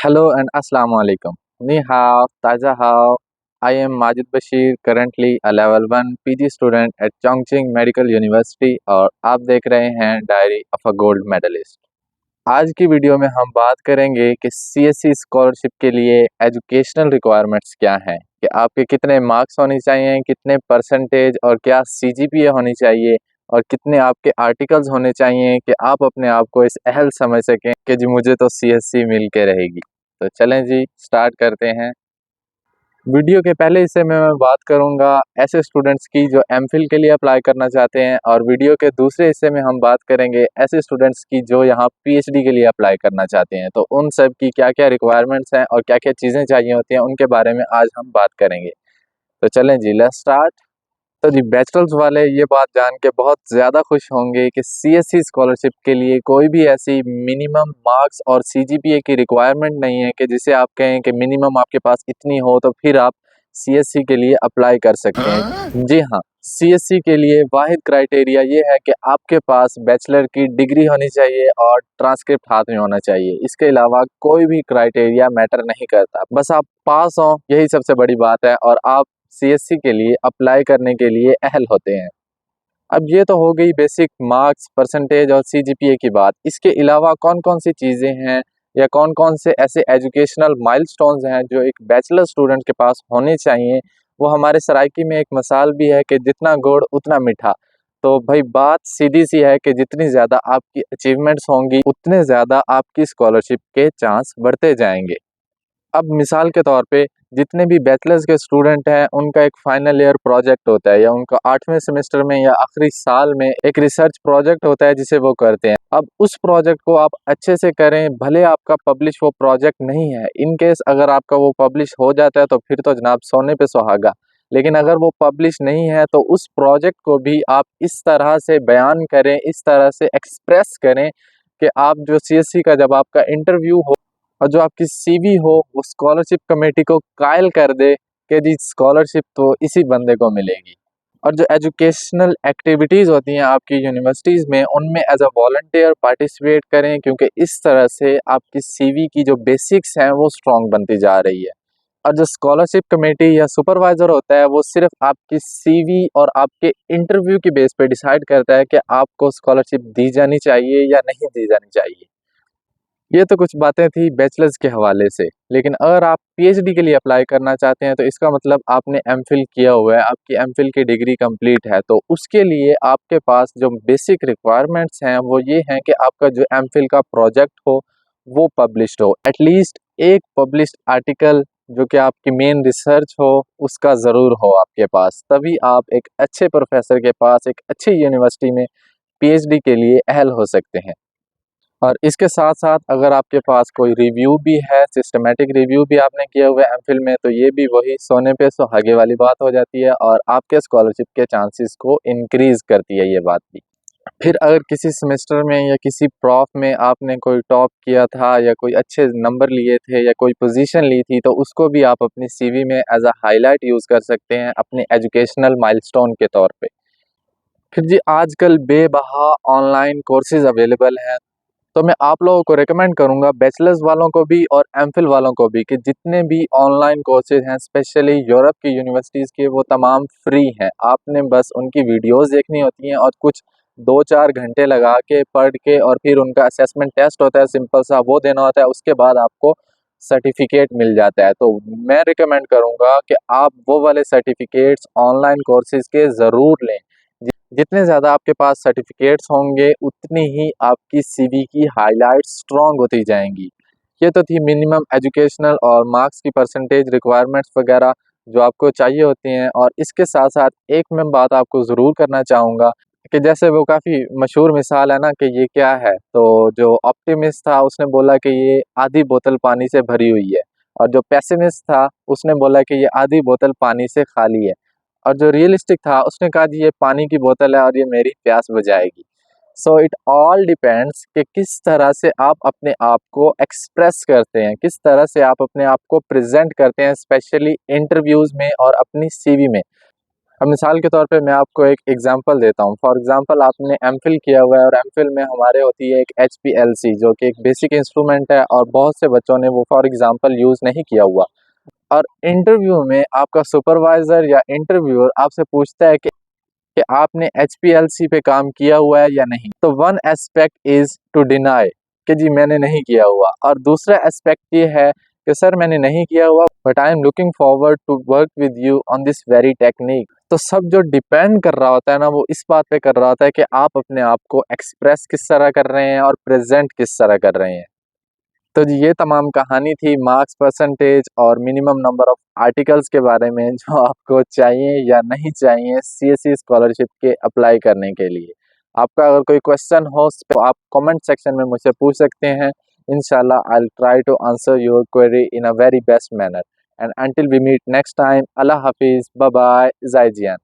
Hello and Assalamu alaikum. Ni hao, Taja hao. I am Majid Bashir, currently a level 1 PG student at Chongqing Medical University और आप देख रहे हैं diary of a gold medalist. आज की video में हम बात करेंगे कि CSC स्कॉलरशिप के लिए एजुकेशनल रिक्वायरमेंट्स क्या हैं, कि आपके कितने मार्क्स होने चाहिए, कितने परसेंटेज और क्या CGPA होनी चाहिए और कितने आपके आर्टिकल्स होने चाहिए कि आप अपने आप को इस अहल समझ सकें कि जी मुझे तो CSC मिल के रहेगी। तो चलें जी स्टार्ट करते हैं। वीडियो के पहले हिस्से में मैं बात करूंगा ऐसे स्टूडेंट्स की जो एमफिल के लिए अप्लाई करना चाहते हैं, और वीडियो के दूसरे हिस्से में हम बात करेंगे ऐसे स्टूडेंट्स की जो यहाँ PhD के लिए अप्लाई करना चाहते हैं। तो उन सब की क्या क्या रिक्वायरमेंट्स हैं और क्या क्या चीज़ें चाहिए होती हैं उनके बारे में आज हम बात करेंगे। तो चलें जी लेट्स स्टार्ट। तो जी बैचलर्स वाले ये बात जान के बहुत ज़्यादा खुश होंगे कि CSC स्कॉलरशिप के लिए कोई भी ऐसी मिनिमम मार्क्स और CGPA की रिक्वायरमेंट नहीं है कि जिसे आप कहें कि मिनिमम आपके पास इतनी हो तो फिर आप CSC के लिए अप्लाई कर सकते हैं। जी हाँ, CSC के लिए वाहिद क्राइटेरिया ये है कि आपके पास बैचलर की डिग्री होनी चाहिए और ट्रांसक्रिप्ट हाथ में होना चाहिए। इसके अलावा कोई भी क्राइटेरिया मैटर नहीं करता, बस आप पास हों यही सबसे बड़ी बात है और आप CSC के लिए अप्लाई करने के लिए अहल होते हैं। अब ये तो हो गई बेसिक मार्क्स, परसेंटेज और CGPA की बात। इसके अलावा कौन कौन सी चीज़ें हैं या कौन कौन से ऐसे एजुकेशनल माइलस्टोन्स हैं जो एक बैचलर स्टूडेंट के पास होने चाहिए, वो हमारे सराइकी में एक मसाल भी है कि जितना गुड़ उतना मीठा। तो भाई बात सीधी सी है कि जितनी ज़्यादा आपकी अचीवमेंट्स होंगी उतने ज़्यादा आपकी स्कॉलरशिप के चांस बढ़ते जाएंगे। अब मिसाल के तौर पे जितने भी बैचलर्स के स्टूडेंट हैं उनका एक फाइनल ईयर प्रोजेक्ट होता है या उनका 8वें सेमेस्टर में या आखिरी साल में एक रिसर्च प्रोजेक्ट होता है जिसे वो करते हैं। अब उस प्रोजेक्ट को आप अच्छे से करें, भले आपका पब्लिश वो प्रोजेक्ट नहीं है, इन केस अगर आपका वो पब्लिश हो जाता है तो फिर तो जनाब सोने पे सुहागा। लेकिन अगर वो पब्लिश नहीं है तो उस प्रोजेक्ट को भी आप इस तरह से बयान करें, इस तरह से एक्सप्रेस करें कि आप जो CSC का जब आपका इंटरव्यू हो और जो आपकी CV हो वो स्कॉलरशिप कमेटी को कायल कर दे कि जी स्कॉलरशिप तो इसी बंदे को मिलेगी। और जो एजुकेशनल एक्टिविटीज़ होती हैं आपकी यूनिवर्सिटीज़ में उनमें एज अ वॉलंटियर पार्टिसिपेट करें, क्योंकि इस तरह से आपकी CV की जो बेसिक्स हैं वो स्ट्रॉन्ग बनती जा रही है। और जो स्कॉलरशिप कमेटी या सुपरवाइज़र होता है वो सिर्फ आपकी CV और आपके इंटरव्यू की बेस पे डिसाइड करता है कि आपको स्कॉलरशिप दी जानी चाहिए या नहीं दी जानी चाहिए। ये तो कुछ बातें थी बैचलर्स के हवाले से, लेकिन अगर आप PhD के लिए अप्लाई करना चाहते हैं तो इसका मतलब आपने MPhil किया हुआ है, आपकी MPhil की डिग्री कंप्लीट है, तो उसके लिए आपके पास जो बेसिक रिक्वायरमेंट्स हैं वो ये हैं कि आपका जो MPhil का प्रोजेक्ट हो वो पब्लिश्ड हो, एटलीस्ट एक पब्लिश्ड आर्टिकल जो कि आपकी मेन रिसर्च हो उसका ज़रूर हो आपके पास, तभी आप एक अच्छे प्रोफेसर के पास एक अच्छी यूनिवर्सिटी में PhD के लिए अहल हो सकते हैं। और इसके साथ साथ अगर आपके पास कोई रिव्यू भी है, सिस्टमैटिक रिव्यू भी आपने किया हुआ है MPhil में, तो ये भी वही सोने पे सुहागे वाली बात हो जाती है और आपके स्कॉलरशिप के चांसेस को इंक्रीज़ करती है ये बात भी। फिर अगर किसी सेमेस्टर में या किसी प्रॉफ में आपने कोई टॉप किया था या कोई अच्छे नंबर लिए थे या कोई पोजीशन ली थी, तो उसको भी आप अपनी CV में एज अ हाईलाइट यूज़ कर सकते हैं अपने एजुकेशनल माइलस्टोन के तौर पे। फिर जी आजकल बेबहा ऑनलाइन कोर्सेज अवेलेबल हैं, तो मैं आप लोगों को रेकमेंड करूंगा, बैचलर्स वालों को भी और MPhil वालों को भी, कि जितने भी ऑनलाइन कोर्सेज हैं स्पेशली यूरोप की यूनिवर्सिटीज़ के, वो तमाम फ्री हैं। आपने बस उनकी वीडियोस देखनी होती हैं और कुछ 2-4 घंटे लगा के पढ़ के और फिर उनका असेसमेंट टेस्ट होता है सिंपल सा, वो देना होता है, उसके बाद आपको सर्टिफिकेट मिल जाता है। तो मैं रिकमेंड करूँगा कि आप वो वाले सर्टिफिकेट्स ऑनलाइन कोर्सेज के ज़रूर लें। जितने ज़्यादा आपके पास सर्टिफिकेट्स होंगे उतनी ही आपकी CV की हाइलाइट्स स्ट्रॉन्ग होती जाएंगी। ये तो थी मिनिमम एजुकेशनल और मार्क्स की परसेंटेज रिक्वायरमेंट्स वगैरह जो आपको चाहिए होती हैं। और इसके साथ साथ एक मैं बात आपको ज़रूर करना चाहूँगा कि जैसे वो काफ़ी मशहूर मिसाल है ना कि ये क्या है, तो जो ऑप्टिमिस्ट था उसने बोला कि ये आधी बोतल पानी से भरी हुई है, और जो पेसिमिस्ट था उसने बोला कि ये आधी बोतल पानी से खाली है, और जो रियलिस्टिक था उसने कहा जी ये पानी की बोतल है और ये मेरी प्यास बुझाएगी। सो इट ऑल डिपेंड्स कि किस तरह से आप अपने आप को एक्सप्रेस करते हैं, किस तरह से आप अपने आप को प्रेजेंट करते हैं, स्पेशली इंटरव्यूज़ में और अपनी CV में। अब मिसाल के तौर पे मैं आपको एक एग्जांपल देता हूँ। फॉर एग्जांपल आपने एमफिल किया हुआ है और एमफिल में हमारे होती है एक एचपीएलसी जो कि एक बेसिक इंस्ट्रूमेंट है और बहुत से बच्चों ने वो फॉर एग्जांपल यूज़ नहीं किया हुआ। और इंटरव्यू में आपका सुपरवाइज़र या इंटरव्यूअर आपसे पूछता है कि आपने एचपीएलसी पे काम किया हुआ है या नहीं, तो one aspect is to deny कि जी मैंने नहीं किया हुआ, और दूसरा एस्पेक्ट ये है कि सर मैंने नहीं किया हुआ but I am looking forward to work with you on this very technique. तो सब जो डिपेंड कर रहा होता है ना, वो इस बात पे कर रहा होता है कि आप अपने आप को एक्सप्रेस किस तरह कर रहे हैं और प्रेजेंट किस तरह कर रहे हैं। तो जी ये तमाम कहानी थी मार्क्स, परसेंटेज और मिनिमम नंबर ऑफ आर्टिकल्स के बारे में जो आपको चाहिए या नहीं चाहिए सीएससी स्कॉलरशिप के अप्लाई करने के लिए। आपका अगर कोई क्वेश्चन हो तो आप कमेंट सेक्शन में मुझसे पूछ सकते हैं। इंशाल्लाह I will try to answer your query in a very best manner. And until we meet next time, अल्लाह हाफिज़, बाय बाय, ज़ाय जियान।